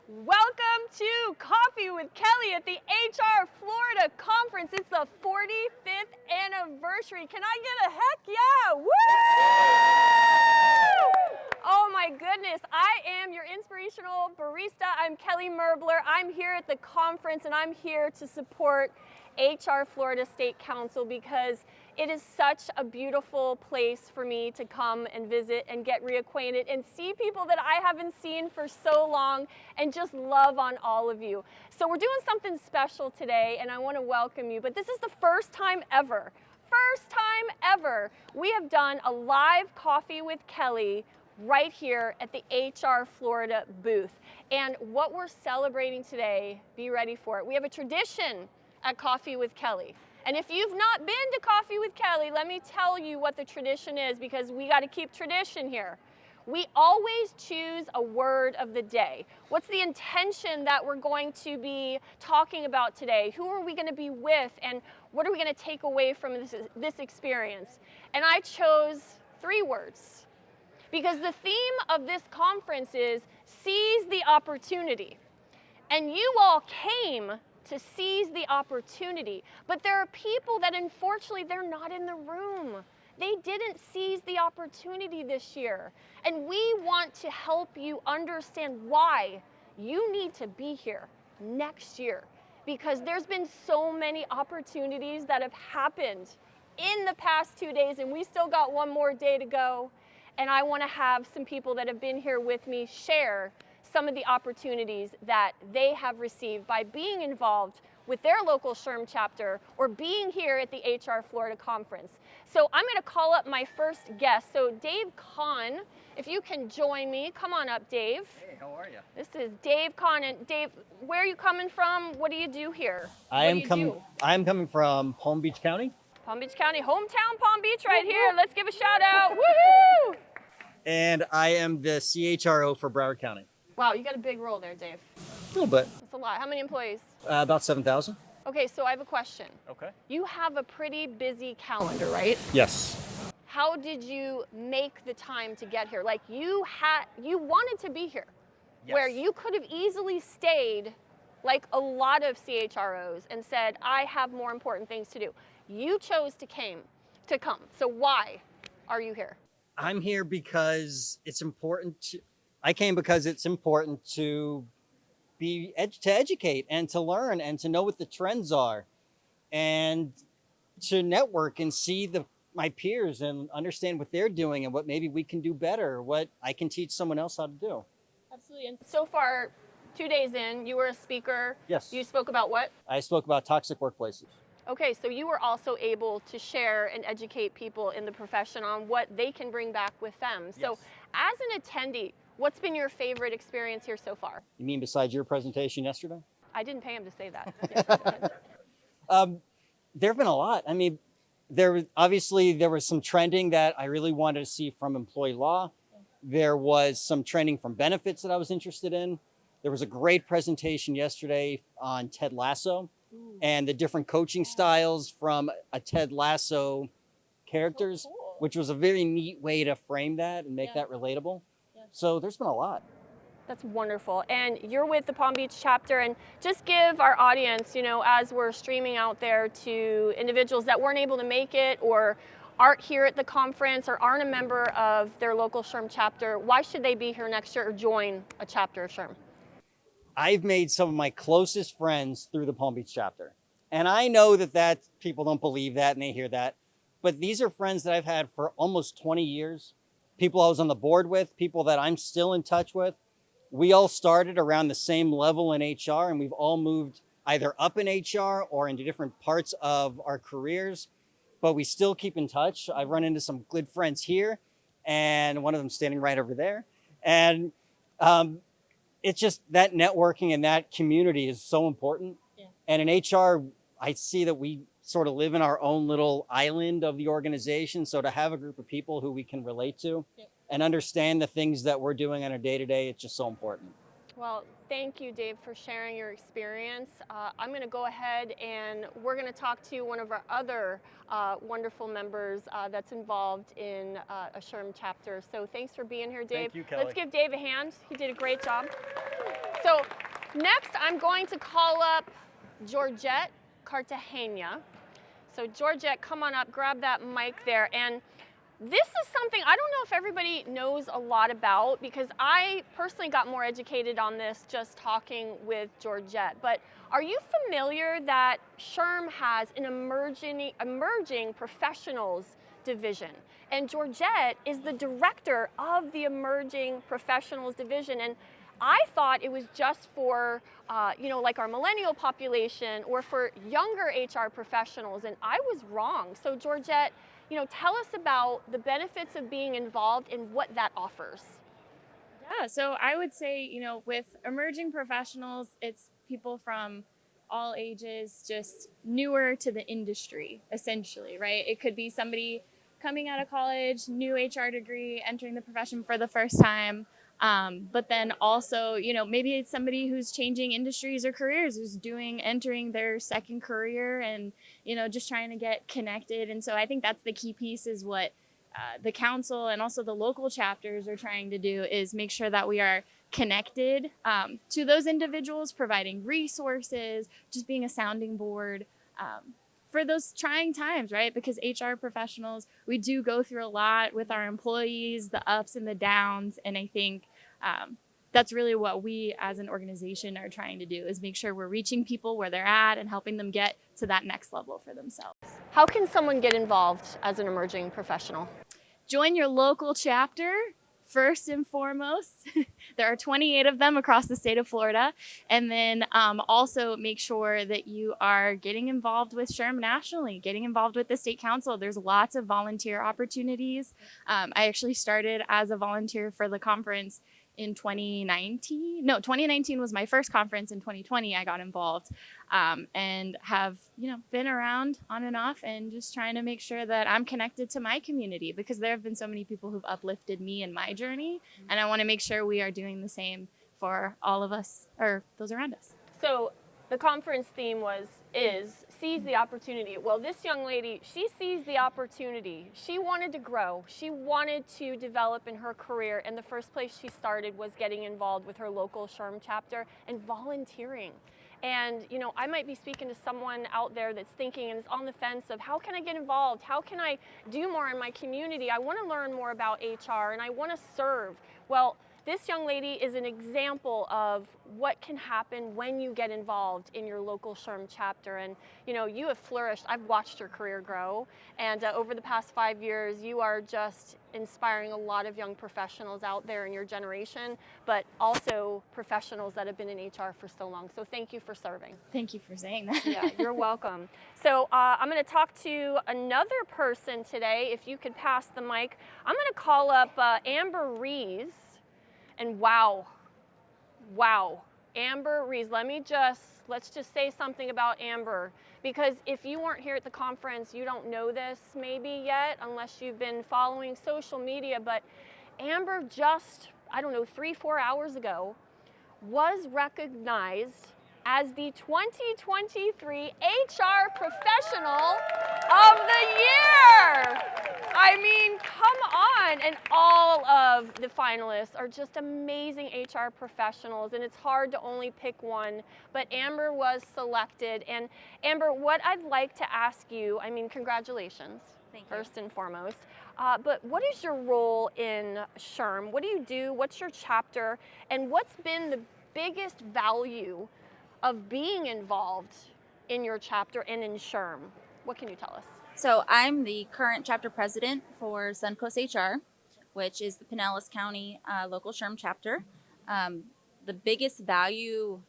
Welcome to Coffee with Kelly at the HR Florida Conference. It's the 45th anniversary. Can I get a heck yeah? Woo! Oh my goodness, I am your inspirational barista. I'm Kelly Merbler. I'm here at the conference and I'm here to support HR Florida State Council because it is such a beautiful place for me to come and visit and get reacquainted and see people that I haven't seen for so long and just love on all of you. So we're doing something special today and I want to welcome you, but this is the first time ever we have done a live Coffee with Kelly right here at the HR Florida booth. And what we're celebrating today, be ready for it. We have a tradition at Coffee with Kelly. And if you've not been to Coffee with Kelly, let me tell you what the tradition is because we got to keep tradition here. We always choose a word of the day. What's the intention that we're going to be talking about today? Who are we going to be with? And what are we going to take away from this experience? And I chose 3 words because the theme of this conference is seize the opportunity. And you all came to seize the opportunity. But there are people that unfortunately they're not in the room. They didn't seize the opportunity this year. And we want to help you understand why you need to be here next year. Because there's been so many opportunities that have happened in the past 2 days and we still got 1 more day to go. And I want to have some people that have been here with me share some of the opportunities that they have received by being involved with their local SHRM chapter or being here at the HR Florida Conference. So I'm going to call up my first guest. So Dave Kahn, if you can join me. Come on up, Dave. Hey, how are you? This is Dave Kahn. And Dave, where are you coming from? What do you do here? I'm coming from Palm Beach County. Palm Beach County, hometown Palm Beach right here. Let's give a shout out. Woohoo! And I am the CHRO for Broward County. Wow, you got a big role there, Dave. A little bit. That's a lot. How many employees? About 7,000. Okay, so I have a question. Okay. You have a pretty busy calendar, right? Yes. How did you make the time to get here? Like you wanted to be here, Yes. where you could have easily stayed like a lot of CHROs and said, I have more important things to do. You chose to come. So why are you here? I'm here because it's important to, I came because it's important to to educate and to learn and to know what the trends are and to network and see my peers and understand what they're doing and what maybe we can do better, what I can teach someone else how to do. Absolutely. And so far, 2 days in, you were a speaker. Yes. You spoke about what? I spoke about toxic workplaces. Okay, so you were also able to share and educate people in the profession on what they can bring back with them. So Yes. as an attendee, what's been your favorite experience here so far? You mean besides your presentation yesterday? I didn't pay him to say that. Yes. There have been a lot. I mean, there was some trending that I really wanted to see from employee law. There was some trending from benefits that I was interested in. There was a great presentation yesterday on Ted Lasso and the different coaching styles from a Ted Lasso characters, So cool. which was a very neat way to frame that and make that relatable. Yeah. So there's been a lot. That's wonderful. And you're with the Palm Beach chapter, and just give our audience, as we're streaming out there to individuals that weren't able to make it or aren't here at the conference or aren't a member of their local SHRM chapter, why should they be here next year or join a chapter of SHRM? I've made some of my closest friends through the Palm Beach chapter. And I know that people don't believe that and they hear that, but these are friends that I've had for almost 20 years, people I was on the board with, people that I'm still in touch with. We all started around the same level in HR and we've all moved either up in HR or into different parts of our careers, but we still keep in touch. I've run into some good friends here and one of them standing right over there. And it's just that networking and that community is so important. Yeah. And in HR, I see that we sort of live in our own little island of the organization. So to have a group of people who we can relate to and understand the things that we're doing on a day-to-day, it's just so important. Well, thank you, Dave, for sharing your experience. I'm going to go ahead and we're going to talk to one of our other wonderful members that's involved in a SHRM chapter. So thanks for being here, Dave. Thank you, Kelly. Let's give Dave a hand. He did a great job. So next I'm going to call up Georgette Cartagena. So Georgette, come on up, grab that mic there. And this is something I don't know if everybody knows a lot about, because I personally got more educated on this just talking with Georgette. But are you familiar that SHRM has an emerging professionals division? And Georgette is the director of the emerging professionals division. And I thought it was just for, like our millennial population or for younger HR professionals, and I was wrong. So Georgette, tell us about the benefits of being involved and what that offers. Yeah, so I would say, with emerging professionals, it's people from all ages, just newer to the industry, essentially, right? It could be somebody coming out of college, new HR degree, entering the profession for the first time. But then also, maybe it's somebody who's changing industries or careers, who's entering their second career and, just trying to get connected. And so I think that's the key piece, is what the council and also the local chapters are trying to do, is make sure that we are connected to those individuals, providing resources, just being a sounding board for those trying times, right? Because HR professionals, we do go through a lot with our employees, the ups and the downs. And I think that's really what we as an organization are trying to do, is make sure we're reaching people where they're at and helping them get to that next level for themselves. How can someone get involved as an emerging professional? Join your local chapter. First and foremost, there are 28 of them across the state of Florida. And then also make sure that you are getting involved with SHRM nationally, getting involved with the state council. There's lots of volunteer opportunities. I actually started as a volunteer for the conference in 2019. No, 2019 was my first conference. In 2020, I got involved and have, been around on and off, and just trying to make sure that I'm connected to my community, because there have been so many people who've uplifted me in my journey. And I want to make sure we are doing the same for all of us, or those around us. So the conference theme is seize the opportunity. Well, this young lady, she seized the opportunity. She wanted to grow. She wanted to develop in her career. And the first place she started was getting involved with her local SHRM chapter and volunteering. And, I might be speaking to someone out there that's thinking and is on the fence of, how can I get involved? How can I do more in my community? I want to learn more about HR and I want to serve. Well, this young lady is an example of what can happen when you get involved in your local SHRM chapter. And, you have flourished. I've watched your career grow. And over the past 5 years, you are just inspiring a lot of young professionals out there in your generation, but also professionals that have been in HR for so long. So thank you for serving. Thank you for saying that. Yeah, you're welcome. So I'm going to talk to another person today. If you could pass the mic, I'm going to call up Amber Reese. And wow, Amber Reese. Let's just say something about Amber, because if you weren't here at the conference, you don't know this maybe yet, unless you've been following social media, but Amber just, 3-4 hours ago, was recognized as the 2023 HR Professional of the Year. I mean, come on. And all of the finalists are just amazing HR professionals, and it's hard to only pick one, but Amber was selected. And Amber, what I'd like to ask you, congratulations. Thank you. First and foremost. But what is your role in SHRM? What do you do? What's your chapter? And what's been the biggest value of being involved in your chapter and in SHRM? What can you tell us? So I'm the current chapter president for Suncoast HR, which is the Pinellas County local SHRM chapter. The biggest value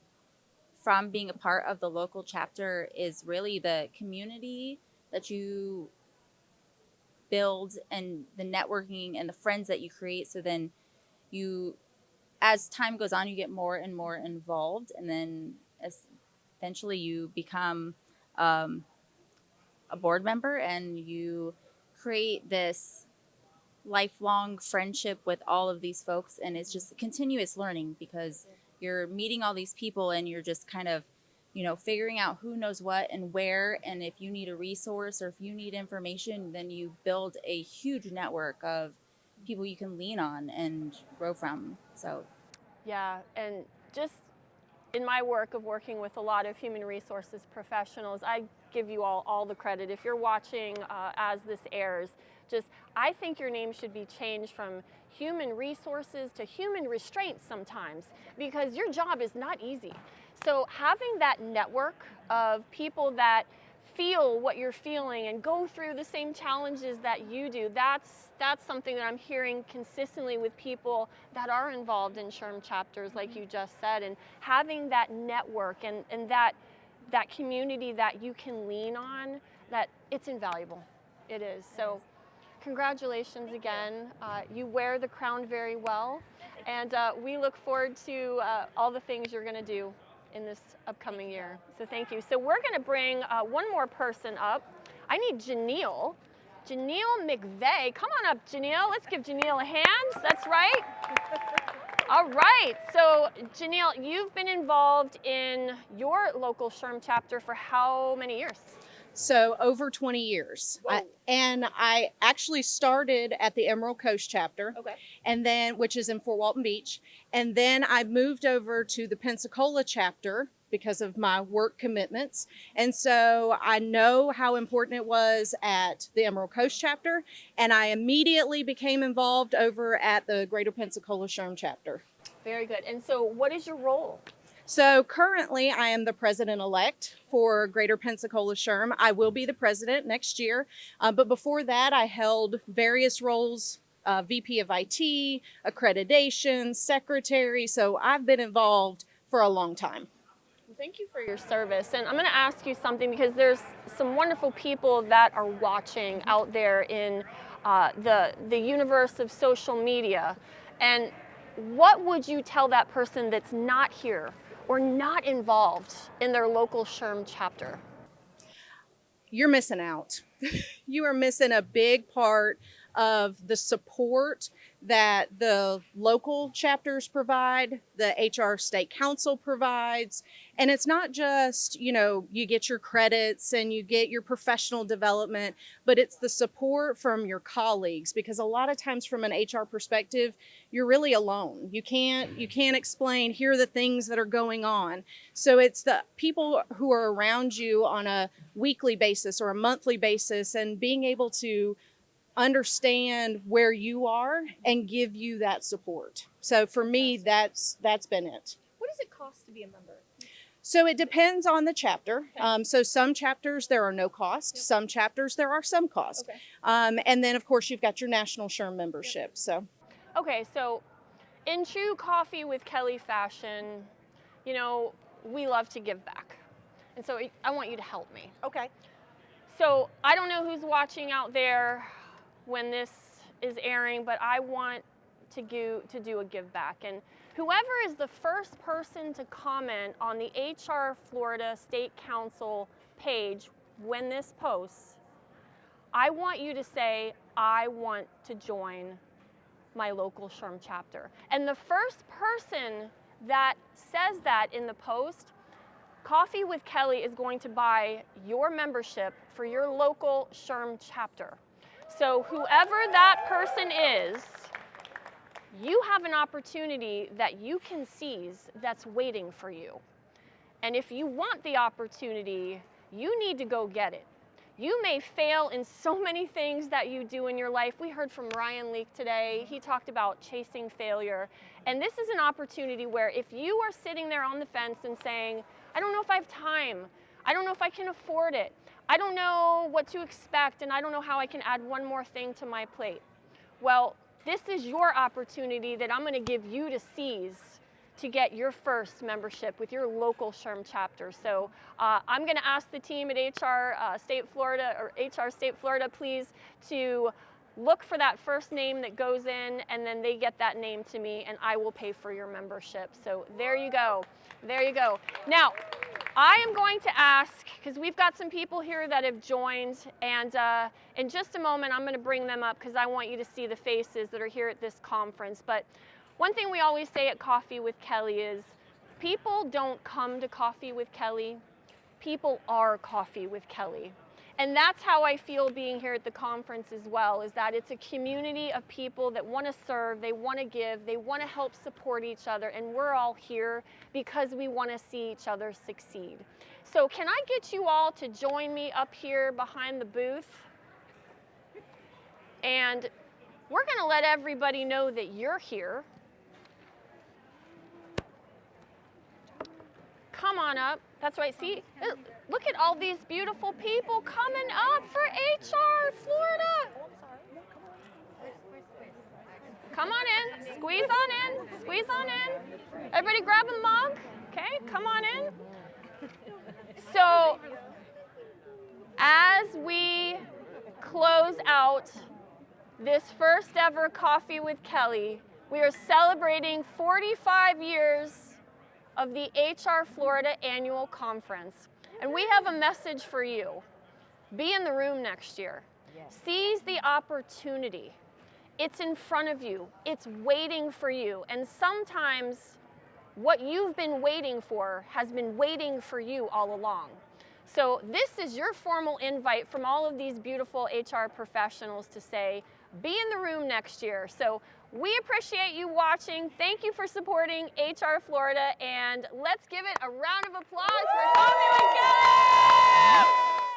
from being a part of the local chapter is really the community that you build and the networking and the friends that you create. So then as time goes on, you get more and more involved, and then eventually you become a board member, and you create this lifelong friendship with all of these folks. And it's just continuous learning, because you're meeting all these people and you're just kind of, figuring out who knows what and where. And if you need a resource or if you need information, then you build a huge network of people you can lean on and grow from. So yeah, and just in my work of working with a lot of human resources professionals, I give you all the credit. If you're watching as this airs, I think your name should be changed from human resources to human restraint sometimes, because your job is not easy. So having that network of people that feel what you're feeling and go through the same challenges that you do, that's something that I'm hearing consistently with people that are involved in SHRM chapters, like you just said, and having that network and that community that you can lean on, that it's invaluable. It is. So congratulations again. You wear the crown very well, and we look forward to all the things you're going to do in this upcoming year. So thank you. So we're going to bring one more person up. I need Janelle McVeigh. Come on up, Janelle. Let's give Janelle a hand. That's right. All right. So Janelle, you've been involved in your local SHRM chapter for how many years? So over 20 years. I actually started at the Emerald Coast chapter, and then, which is in Fort Walton Beach. And then I moved over to the Pensacola chapter because of my work commitments. And so I know how important it was at the Emerald Coast chapter. And I immediately became involved over at the Greater Pensacola SHRM chapter. Very good. And so what is your role? So currently I am the president-elect for Greater Pensacola SHRM. I will be the president next year. But before that, I held various roles, VP of IT, accreditation, secretary. So I've been involved for a long time. Thank you for your service. And I'm going to ask you something, because there's some wonderful people that are watching out there in the universe of social media. And what would you tell that person that's not here or not involved in their local SHRM chapter? You're missing out. You are missing a big part of the support that the local chapters provide, the HR State Council provides. And it's not just, you get your credits and you get your professional development, but it's the support from your colleagues, because a lot of times from an HR perspective, you're really alone. You can't explain, here are the things that are going on. So it's the people who are around you on a weekly basis or a monthly basis, and being able to understand where you are and give you that support. So for me, that's been it. What does it cost to be a member? So it depends on the chapter. So some chapters there are no cost. Some chapters there are some cost. And then of course you've got your national SHRM membership. So. Okay, so in true Coffee with Kelly fashion, we love to give back. And so I want you to help me. Okay. So I don't know who's watching out there when this is airing, but I want to do a give back. And whoever is the first person to comment on the HR Florida State Council page when this posts, I want you to say, I want to join my local SHRM chapter. And the first person that says that in the post, Coffee with Kelly is going to buy your membership for your local SHRM chapter. So whoever that person is, you have an opportunity that you can seize that's waiting for you. And if you want the opportunity, you need to go get it. You may fail in so many things that you do in your life. We heard from Ryan Leake today. He talked about chasing failure. And this is an opportunity where if you are sitting there on the fence and saying, I don't know if I have time, I don't know if I can afford it, I don't know what to expect, and I don't know how I can add one more thing to my plate. Well, this is your opportunity that I'm going to give you to seize to get your first membership with your local SHRM chapter. So I'm going to ask the team at HR State Florida, please, to look for that first name that goes in, and then they get that name to me, and I will pay for your membership. So there you go. There you go. Now, I am going to ask, because we've got some people here that have joined, and in just a moment, I'm going to bring them up because I want you to see the faces that are here at this conference. But one thing we always say at Coffee with Kelly is, people don't come to Coffee with Kelly, people are Coffee with Kelly. And that's how I feel being here at the conference as well, is that it's a community of people that want to serve, they want to give, they want to help support each other, and we're all here because we want to see each other succeed. So can I get you all to join me up here behind the booth? And we're going to let everybody know that you're here. Come on up. That's right. See, look at all these beautiful people coming up for HR Florida. Come on in. Squeeze on in. Squeeze on in. Everybody grab a mug. Okay, come on in. So, as we close out this first ever Coffee with Kelly, we are celebrating 45 years of the HR Florida Annual Conference. And we have a message for you. Be in the room next year. Seize the opportunity. It's in front of you. It's waiting for you. And sometimes what you've been waiting for has been waiting for you all along. So this is your formal invite from all of these beautiful HR professionals to say, be in the room next year. So we appreciate you watching. Thank you for supporting HR Florida, and let's give it a round of applause for Coffee with Kelly!